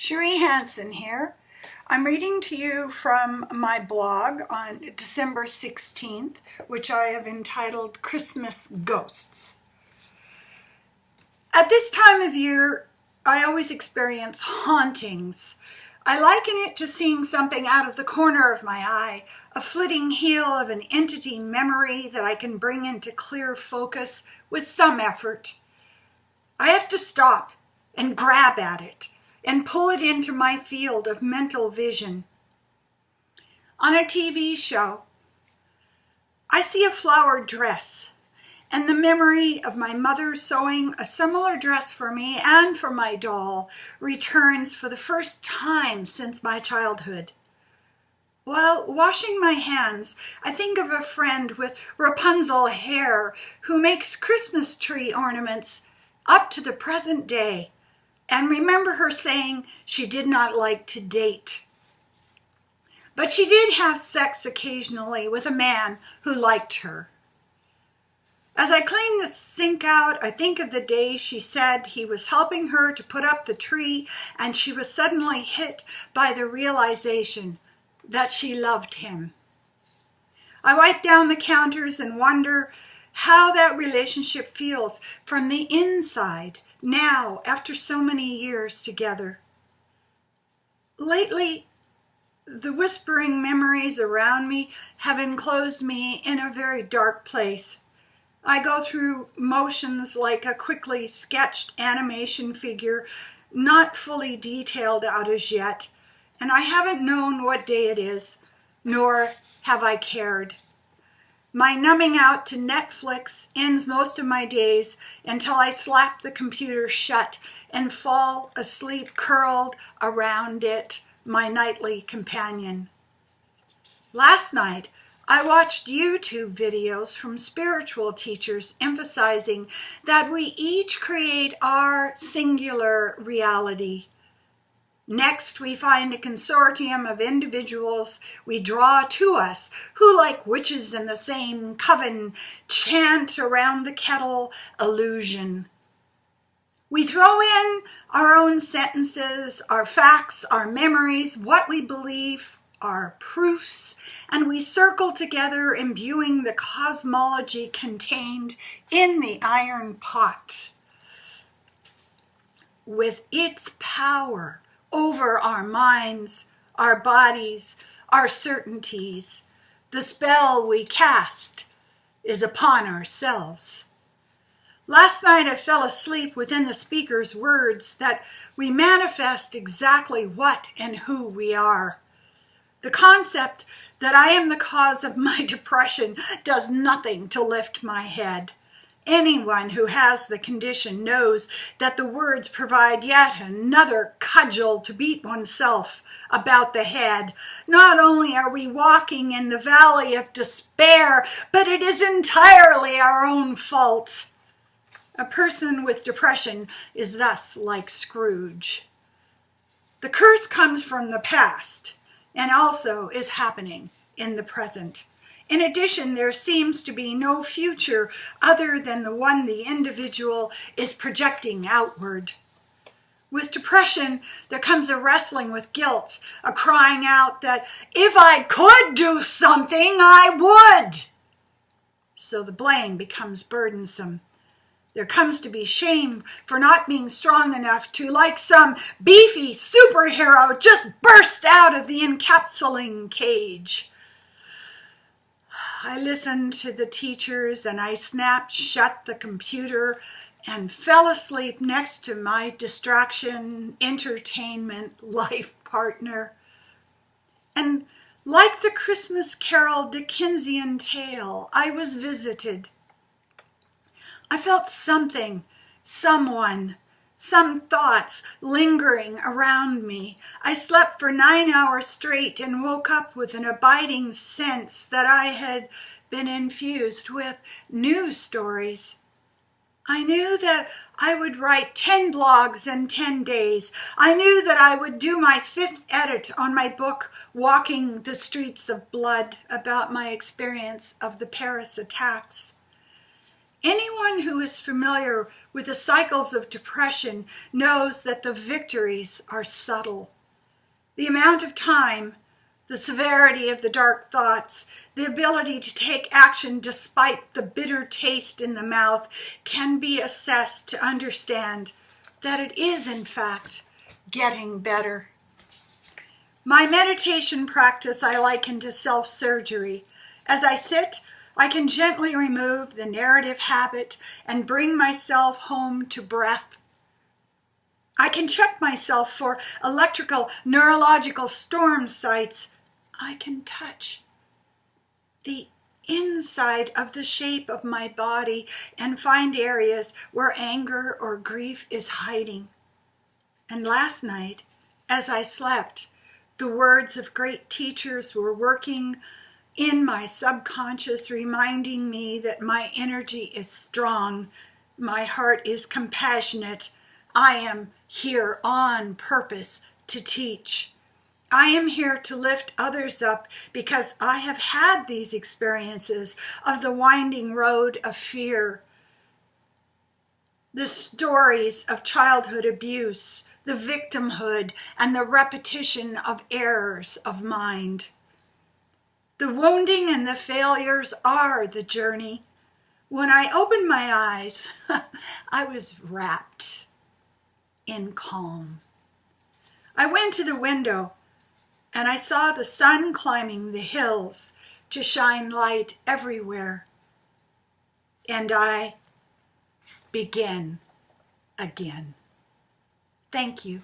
Cherie Hanson here. I'm reading to you from my blog on December 16th, which I have entitled Christmas Ghosts. At this time of year, I always experience hauntings. I liken it to seeing something out of the corner of my eye, a flitting heel of an entity memory that I can bring into clear focus with some effort. I have to stop and grab at it and pull it into my field of mental vision. On a TV show, I see a flowered dress, and the memory of my mother sewing a similar dress for me and for my doll returns for the first time since my childhood. While washing my hands, I think of a friend with Rapunzel hair who makes Christmas tree ornaments up to the present day, and remember her saying she did not like to date. But she did have sex occasionally with a man who liked her. As I clean the sink out, I think of the day she said he was helping her to put up the tree, and she was suddenly hit by the realization that she loved him. I wipe down the counters and wonder how that relationship feels from the inside now, after so many years together. Lately, the whispering memories around me have enclosed me in a very dark place. I go through motions like a quickly sketched animation figure, not fully detailed out as yet, and I haven't known what day it is, nor have I cared. My numbing out to Netflix ends most of my days until I slap the computer shut and fall asleep curled around it, my nightly companion. Last night, I watched YouTube videos from spiritual teachers emphasizing that we each create our singular reality. Next, we find a consortium of individuals we draw to us who, like witches in the same coven, chant around the kettle illusion. We throw in our own sentences, our facts, our memories, what we believe, our proofs, and we circle together, imbuing the cosmology contained in the iron pot with its power over our minds, our bodies, our certainties. The spell we cast is upon ourselves. Last night I fell asleep within the speaker's words that we manifest exactly what and who we are. The concept that I am the cause of my depression does nothing to lift my head. Anyone who has the condition knows that the words provide yet another cudgel to beat oneself about the head. Not only are we walking in the valley of despair, but it is entirely our own fault. A person with depression is thus like Scrooge. The curse comes from the past and also is happening in the present. In addition, there seems to be no future other than the one the individual is projecting outward. With depression, there comes a wrestling with guilt, a crying out that if I could do something, I would. So the blame becomes burdensome. There comes to be shame for not being strong enough to, like some beefy superhero, just burst out of the encapsulating cage. I listened to the teachers and I snapped shut the computer and fell asleep next to my distraction, entertainment, life partner. And like the Christmas Carol Dickensian tale, I was visited. I felt something, someone, some thoughts lingering around me. I slept for 9 hours straight and woke up with an abiding sense that I had been infused with news stories. I knew that I would write 10 blogs in 10 days. I knew that I would do my 5th edit on my book, Walking the Streets of Blood, about my experience of the Paris attacks. Anyone who is familiar with the cycles of depression knows that the victories are subtle. The amount of time, the severity of the dark thoughts, the ability to take action despite the bitter taste in the mouth can be assessed to understand that it is, in fact, getting better. My meditation practice I liken to self-surgery. As I sit, I can gently remove the narrative habit and bring myself home to breath. I can check myself for electrical, neurological storm sites. I can touch the inside of the shape of my body and find areas where anger or grief is hiding. And last night, as I slept, the words of great teachers were working in my subconscious, reminding me that my energy is strong, my heart is compassionate. I am here on purpose to teach. I am here to lift others up because I have had these experiences of the winding road of fear, the stories of childhood abuse, the victimhood, and the repetition of errors of mind. The wounding and the failures are the journey. When I opened my eyes, I was wrapped in calm. I went to the window and I saw the sun climbing the hills to shine light everywhere. And I begin again. Thank you.